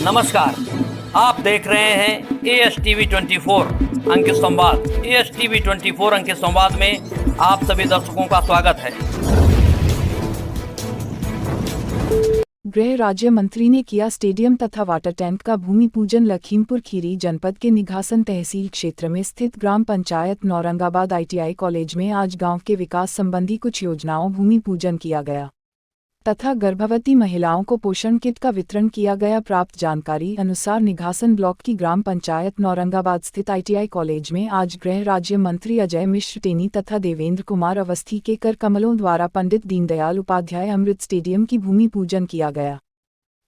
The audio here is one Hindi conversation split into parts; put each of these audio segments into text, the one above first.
नमस्कार, आप देख रहे हैं ASTV 24 अंक संवाद। ASTV 24 अंक संवाद में आप सभी दर्शकों का स्वागत है। गृह राज्य मंत्री ने किया स्टेडियम तथा वाटर टैंक का भूमि पूजन। लखीमपुर खीरी जनपद के निघासन तहसील क्षेत्र में स्थित ग्राम पंचायत नौरंगाबाद ITI कॉलेज में आज गांव के विकास संबंधी कुछ योजनाओं भूमि पूजन किया गया तथा गर्भवती महिलाओं को पोषण किट का वितरण किया गया। प्राप्त जानकारी अनुसार निघासन ब्लॉक की ग्राम पंचायत नौरंगाबाद स्थित ITI कॉलेज में आज गृह राज्य मंत्री अजय मिश्र टेनी तथा देवेंद्र कुमार अवस्थी के कर कमलों द्वारा पंडित दीनदयाल उपाध्याय अमृत स्टेडियम की भूमि पूजन किया गया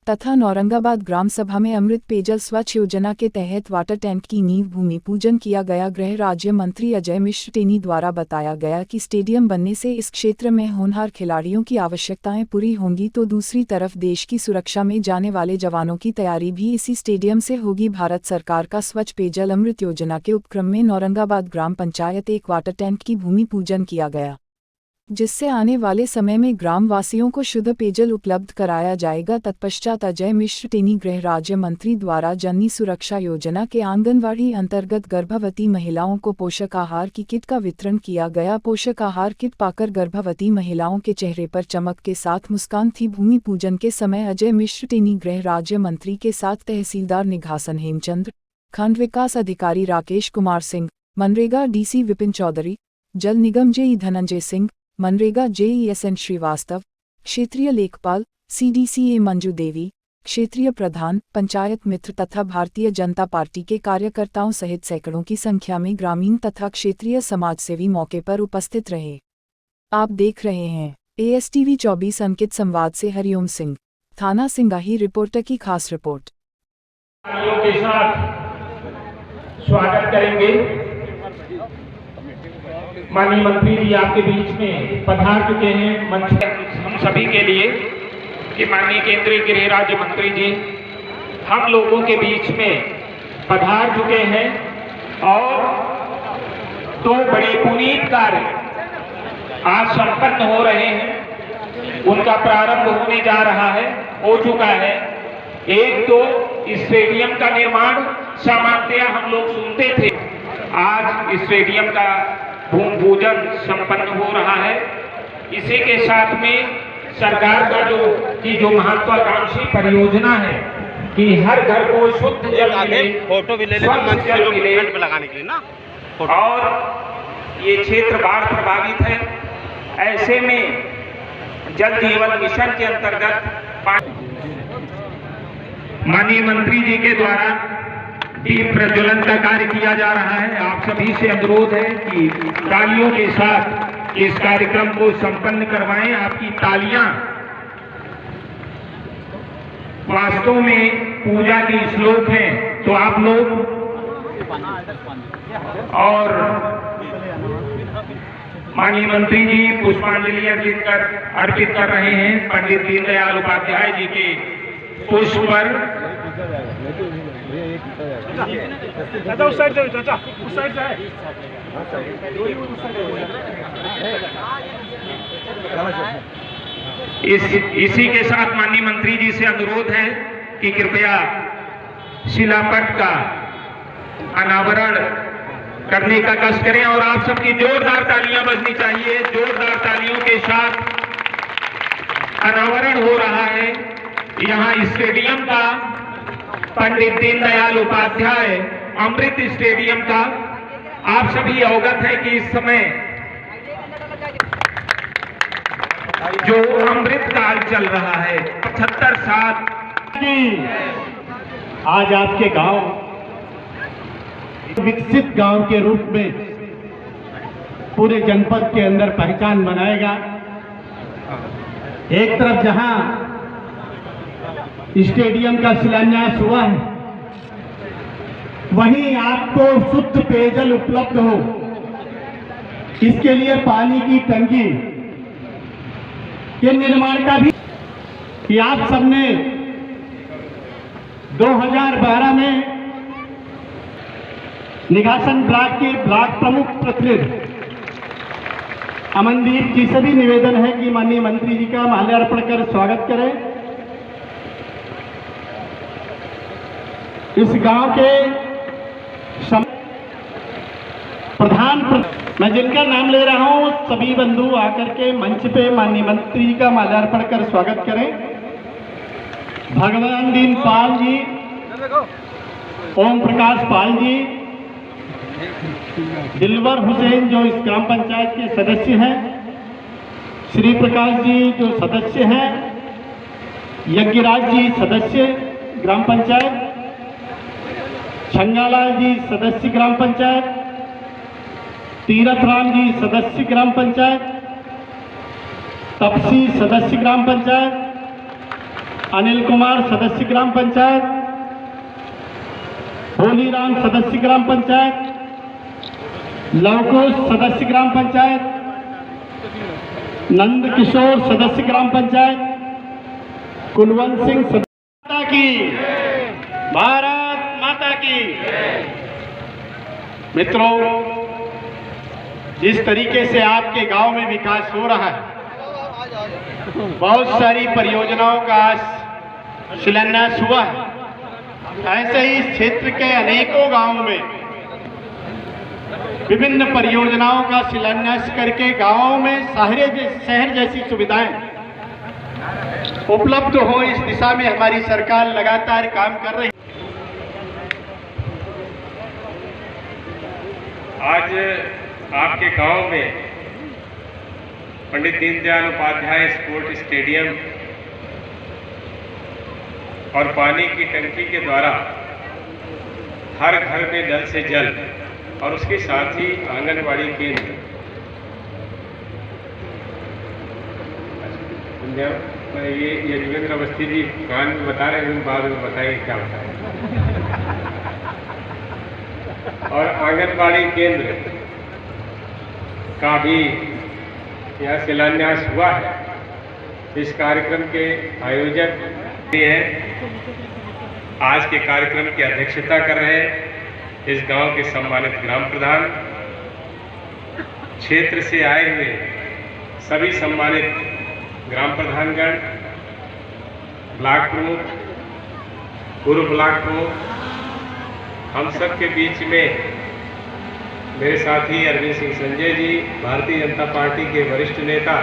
तथा नौरंगाबाद ग्राम सभा में अमृत पेयजल स्वच्छ योजना के तहत वाटर टैंक की नींव भूमि पूजन किया गया। गृह राज्य मंत्री अजय मिश्र टेनी द्वारा बताया गया कि स्टेडियम बनने से इस क्षेत्र में होनहार खिलाड़ियों की आवश्यकताएं पूरी होंगी, तो दूसरी तरफ देश की सुरक्षा में जाने वाले जवानों की तैयारी भी इसी स्टेडियम से होगी। भारत सरकार का स्वच्छ पेयजल अमृत योजना के उपक्रम में नौरंगाबाद ग्राम पंचायत एक वाटर टैंक की भूमि पूजन किया गया, जिससे आने वाले समय में ग्राम वासियों को शुद्ध पेयजल उपलब्ध कराया जाएगा। तत्पश्चात अजय मिश्र टेनी गृह राज्य मंत्री द्वारा जननी सुरक्षा योजना के आंगनवाड़ी अंतर्गत गर्भवती महिलाओं को पोषक आहार की किट का वितरण किया गया। पोषक आहार किट पाकर गर्भवती महिलाओं के चेहरे पर चमक के साथ मुस्कान थी। भूमि पूजन के समय अजय मिश्र टेनी गृह राज्य मंत्री के साथ तहसीलदार निघासन हेमचंद्र, खंड विकास अधिकारी राकेश कुमार सिंह, मनरेगा DC विपिन चौधरी, जल निगम JE धनंजय सिंह, मनरेगा JESN श्रीवास्तव, क्षेत्रीय लेखपाल CDCA मंजू देवी, क्षेत्रीय प्रधान, पंचायत मित्र तथा भारतीय जनता पार्टी के कार्यकर्ताओं सहित सैकड़ों की संख्या में ग्रामीण तथा क्षेत्रीय समाजसेवी मौके पर उपस्थित रहे। आप देख रहे हैं ASTV 24 अंकित संवाद से हरिओम सिंह, थाना सिंगाही। रिपोर्टर की खास रिपोर्ट। के साथ स्वागत करेंगे। माननीय मंत्री जी आपके बीच में पधार चुके हैं। मंच हम सभी के लिए कि माननीय केंद्रीय गृह राज्य मंत्री जी हम लोगों के बीच में पधार चुके हैं और दो बड़े पुनीत कार्य आज संपन्न हो रहे हैं, उनका प्रारंभ होने जा रहा है, हो चुका है। एक तो स्टेडियम का निर्माण सामान्यतया हम लोग सुनते थे, आज स्टेडियम का भूमि पूजन संपन्न हो रहा है। इसी के साथ में सरकार का जो महत्वाकांक्षी परियोजना है कि हर घर को शुद्ध जल मिले, फोटो भी ले ले जल मिले पे लगाने के लिए ना। और ये क्षेत्र बाढ़ प्रभावित है, ऐसे में जल जीवन मिशन के अंतर्गत माननीय मंत्री जी के द्वारा दीप प्रज्वलन का कार्य किया जा रहा है। आप सभी से अनुरोध है कि तालियों के साथ इस कार्यक्रम को संपन्न करवाएं। आपकी तालियां वास्तव में पूजा की श्लोक है, तो आप लोग और माननीय मंत्री जी पुष्पांजलि अर्पित कर रहे हैं पंडित दीनदयाल उपाध्याय जी के पुष्प पर। चाचा उस साइड से, चाचा उस साइड से है। इसी के साथ माननीय मंत्री जी से अनुरोध है कि कृपया शिलापट का अनावरण करने का कष्ट करें और आप सबकी जोरदार तालियां बजनी चाहिए। जोरदार तालियों के साथ अनावरण हो रहा है यहाँ स्टेडियम का, पंडित दीनदयाल उपाध्याय अमृत स्टेडियम का। आप सभी अवगत है कि इस समय जो अमृत काल चल रहा है 75 साल की आज आपके गांव विकसित गांव के रूप में पूरे जनपद के अंदर पहचान बनाएगा। एक तरफ जहां स्टेडियम का शिलान्यास हुआ है, वहीं आपको शुद्ध पेयजल उपलब्ध हो, इसके लिए पानी की टंकी के निर्माण का भी कि आप सबने 2012 में निघासन ब्लॉक के ब्लॉक प्रमुख प्रतिनिधि अमनदीप जी से भी निवेदन है कि माननीय मंत्री जी का माल्यार्पण कर स्वागत करें। इस गांव के मैं जिनका नाम ले रहा हूं सभी बंधु आकर के मंच पे माननीय मंत्री जी का माल्यार्पण कर स्वागत करें। भगवान दीन पाल जी, ओम प्रकाश पाल जी, दिलवर हुसैन जो इस ग्राम पंचायत के सदस्य हैं, श्री प्रकाश जी जो सदस्य हैं, यज्ञराज जी सदस्य ग्राम पंचायत, छंगालाल जी सदस्य ग्राम पंचायत, तीरथ राम जी सदस्य ग्राम पंचायत, तपसी सदस्य ग्राम पंचायत, अनिल कुमार सदस्य ग्राम पंचायत, भोलीराम सदस्य ग्राम पंचायत, लवकुश सदस्य ग्राम पंचायत, नंद किशोर सदस्य ग्राम पंचायत, कुलवंत सिंह सदस्य की, भारत माता की। मित्रों, जिस तरीके से आपके गांव में विकास हो रहा है, बहुत सारी परियोजनाओं का शिलान्यास हुआ है। ऐसे ही इस क्षेत्र के अनेकों गांवों में विभिन्न परियोजनाओं का शिलान्यास करके गांवों में शहर जैसी सुविधाएं उपलब्ध हो, इस दिशा में हमारी सरकार लगातार काम कर रही है। आज आपके गांव में पंडित दीनदयाल उपाध्याय स्पोर्ट स्टेडियम और पानी की टंकी के द्वारा हर घर में नल से जल और उसके साथ ही आंगनबाड़ी केंद्र, ये योगेंद्र अवस्थी जी कान में बता रहे हैं, बाद में बताइए क्या बताएं। और आंगनबाड़ी केंद्र का भी यह शिलान्यास हुआ है। इस कार्यक्रम के आयोजक हैं, आज के कार्यक्रम की अध्यक्षता कर रहे हैं इस गांव के सम्मानित ग्राम प्रधान, क्षेत्र से आए हुए सभी सम्मानित ग्राम प्रधानगण, ब्लॉक प्रमुख, पूर्व ब्लॉक प्रमुख, हम सब के बीच में मेरे साथी अरविंद सिंह संजय जी, भारतीय जनता पार्टी के वरिष्ठ नेता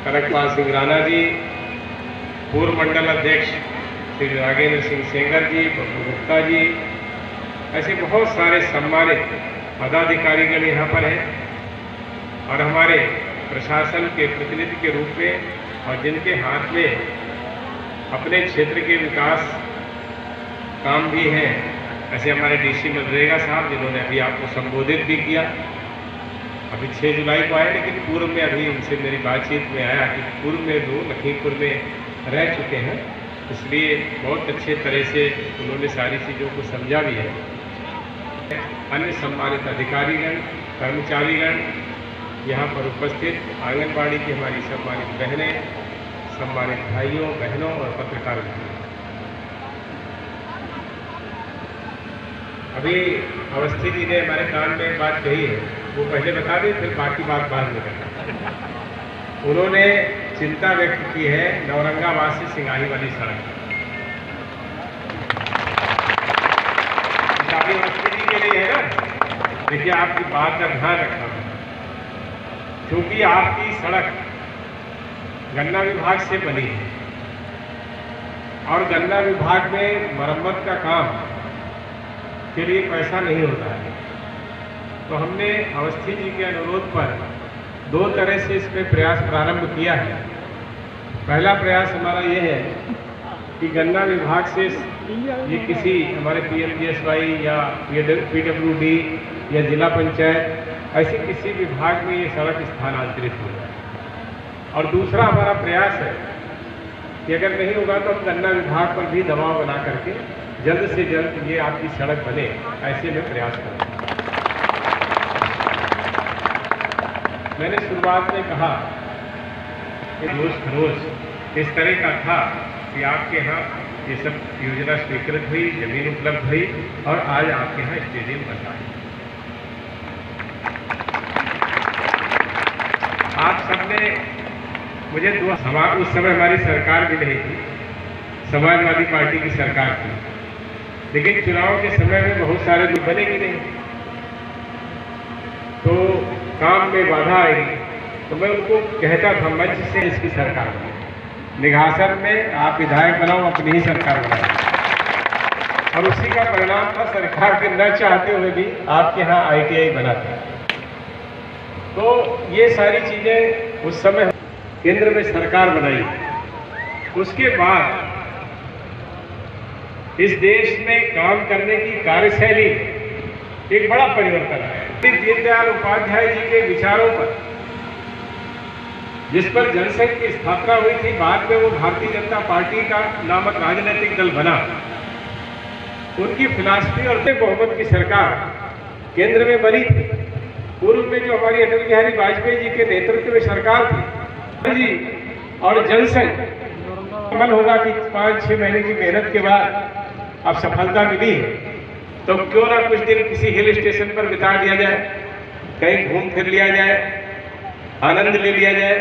कनकपाल सिंह राणा जी, पूर्व मंडल अध्यक्ष श्री नागेंद्र सिंह सेंगर जी, बब्बू गुप्ता जी, ऐसे बहुत सारे सम्मानित पदाधिकारीगण यहाँ पर हैं और हमारे प्रशासन के प्रतिनिधि के रूप में, और जिनके हाथ में अपने क्षेत्र के विकास काम भी हैं, ऐसे हमारे डीसी मनरेगा साहब, जिन्होंने अभी आपको संबोधित भी किया। अभी 6 जुलाई को आए, लेकिन पूर्व में अभी उनसे मेरी बातचीत में आया कि पूर्व में वो लखीमपुर में रह चुके हैं, इसलिए बहुत अच्छे तरह से उन्होंने सारी चीज़ों को समझा भी है। अन्य सम्मानित अधिकारीगण, कर्मचारीगण यहाँ पर उपस्थित, आंगनबाड़ी की हमारी सम्मानित बहनें, सम्मानित भाइयों बहनों और पत्रकार भाइयों, अभी अवस्थी जी ने हमारे कान में एक बात कही है, वो पहले बता दें, फिर बाकी बात बाद में करना। उन्होंने चिंता व्यक्त की है नौरंगाबाद से सिंगाही वाली सड़क। काफी अवस्थी जी के लिए है ना, देखिए आपकी बात का ध्यान रखना है, क्योंकि आपकी सड़क गन्ना विभाग से बनी है और गन्ना विभाग में मरम्मत का काम के लिए पैसा नहीं होता है। तो हमने अवस्थी जी के अनुरोध पर 2 तरह से इसमें प्रयास प्रारंभ किया है। पहला प्रयास हमारा ये है कि गन्ना विभाग से ये किसी हमारे PMGSY या PWD या जिला पंचायत, ऐसे किसी विभाग में ये सड़क स्थानांतरित हो जाए। और दूसरा हमारा प्रयास है कि अगर नहीं होगा तो हम गन्ना विभाग पर भी दबाव बना करके जल्द से जल्द ये आपकी सड़क बने, ऐसे में प्रयास करें। मैंने शुरुआत में कहा कि रोज खरोज इस तरह का था कि आपके यहाँ ये सब योजना स्वीकृत हुई, जमीन उपलब्ध हुई और आज आपके यहाँ स्टेडियम बन रहा है। आप सबने मुझे उस समय हमारी सरकार भी नहीं थी, समाजवादी पार्टी की सरकार थी, लेकिन चुनाव के समय में बहुत सारे लोग बनेगी नहीं, तो काम में बाधा आएगी। तो मैं उनको कहता था मंच से, इसकी सरकार बनाओ, निघासन में आप विधायक बनाओ, अपनी ही सरकार बनाओ। और उसी का परिणाम था, सरकार के न चाहते हुए भी आपके यहाँ ITI बना था। तो ये सारी चीजें उस समय केंद्र में सरकार बनाई। उसके बाद इस देश में काम करने की कार्यशैली एक बड़ा परिवर्तन आया। दीनदयाल उपाध्याय जी के विचारों पर, जिस पर जनसंघ की स्थापना हुई थी, बाद में वो भारतीय जनता पार्टी का नामक राजनीतिक दल बना, उनकी फिलॉसफी और बहुमत की सरकार केंद्र में बनी थी। पूर्व में जो हमारी अटल बिहारी वाजपेयी जी के नेतृत्व में सरकार थी जी, और जनसंघ, मन होगा कि 5-6 महीने की मेहनत के बाद अब सफलता मिली है, तो क्यों ना कुछ दिन किसी हिल स्टेशन पर बिता दिया जाए, कहीं घूम फिर लिया जाए, आनंद ले लिया जाए।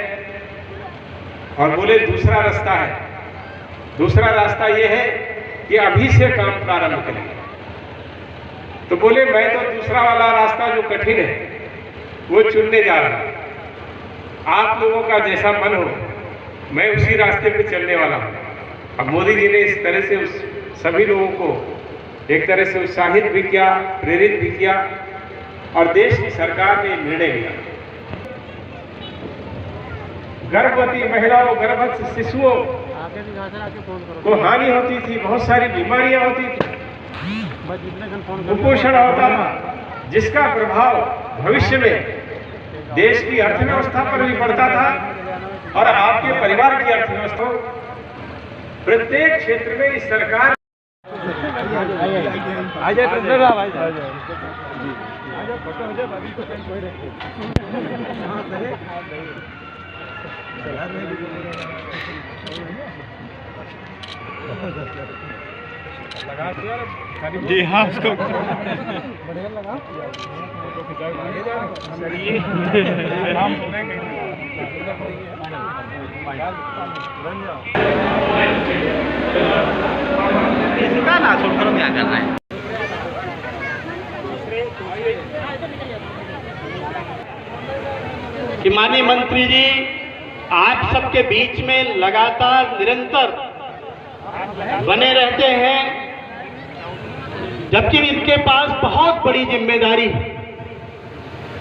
और बोले दूसरा रास्ता है, दूसरा रास्ता ये है कि अभी से काम प्रारंभ करें। तो बोले मैं तो दूसरा वाला रास्ता जो कठिन है वो चुनने जा रहा हूं, आप लोगों का जैसा मन हो मैं उसी रास्ते पे चलने वाला हूं। अब मोदी जी ने इस तरह से उस सभी लोगों को एक तरह से उत्साहित भी किया, प्रेरित भी किया, और देश की सरकार ने निर्णय लिया। गर्भवती महिलाओं, गर्भस्थ शिशुओं को हानि होती थी, बहुत सारी बीमारियां होती थी, कुपोषण होता था, जिसका प्रभाव भविष्य में देश की अर्थव्यवस्था पर भी पड़ता था और आपके परिवार की अर्थव्यवस्था। प्रत्येक क्षेत्र में इस सरकार जी हाँ, उसको इसका ना छोड़कर क्या कर रहे हैं। कि माननीय मंत्री जी आप सबके बीच में लगातार निरंतर बने रहते हैं, जबकि इनके पास बहुत बड़ी जिम्मेदारी है।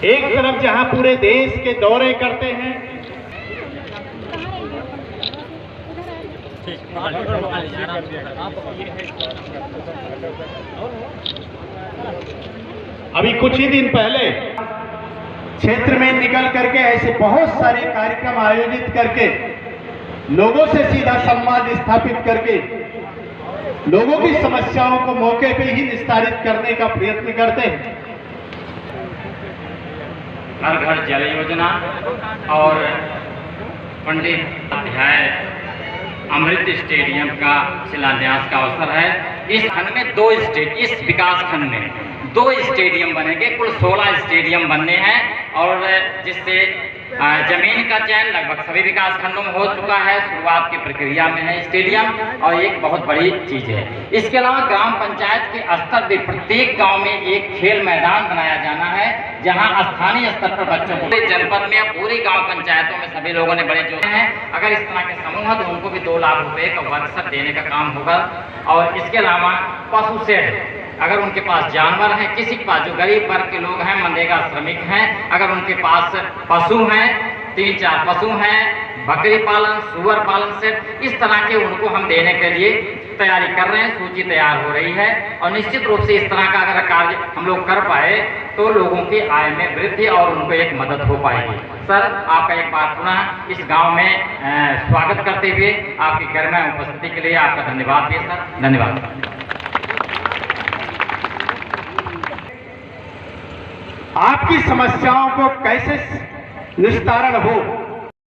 एक तरफ जहां पूरे देश के दौरे करते हैं, अभी कुछ ही दिन पहले क्षेत्र में निकल करके ऐसे बहुत सारे कार्यक्रम आयोजित करके लोगों से सीधा संवाद स्थापित करके लोगों की समस्याओं को मौके पे ही निस्तारित करने का प्रयत्न करते हैं। हर घर जल योजना और पंडित अध्याय अमृत स्टेडियम का शिलान्यास का अवसर है। इस खंड में इस विकास खंड में 2 स्टेडियम बनेंगे, कुल 16 स्टेडियम बनने हैं, और जिससे जमीन का चयन लगभग सभी विकास खंडों में हो चुका है, शुरुआत की प्रक्रिया में है स्टेडियम, और एक बहुत बड़ी चीज है। इसके अलावा ग्राम पंचायत के स्तर पर प्रत्येक गांव में एक खेल मैदान बनाया जाना है, जहां स्थानीय स्तर पर बच्चों को, जनपद में पूरी गांव पंचायतों में सभी लोगों ने बड़े जोर हैं। अगर इस तरह के समूह है तो उनको भी 2 लाख रुपए का वर्षा देने का काम होगा। और इसके अलावा पशु शेड, अगर उनके पास जानवर हैं, किसी के पास जो गरीब वर्ग के लोग हैं, मनरेगा श्रमिक हैं, अगर उनके पास पशु हैं, 3-4 पशु हैं, बकरी पालन, सुअर पालन से इस तरह के उनको हम देने के लिए तैयारी कर रहे हैं, सूची तैयार हो रही है। और निश्चित रूप से इस तरह का अगर कार्य हम लोग कर पाए तो लोगों की आय में वृद्धि और उनको एक मदद हो पाएगी। सर, आपका एक बार पुनः इस गांव में स्वागत करते हुए आपकी गरिमामय उपस्थिति के लिए आपका धन्यवाद भी सर। धन्यवाद। आपकी समस्याओं को कैसे निस्तारण हो,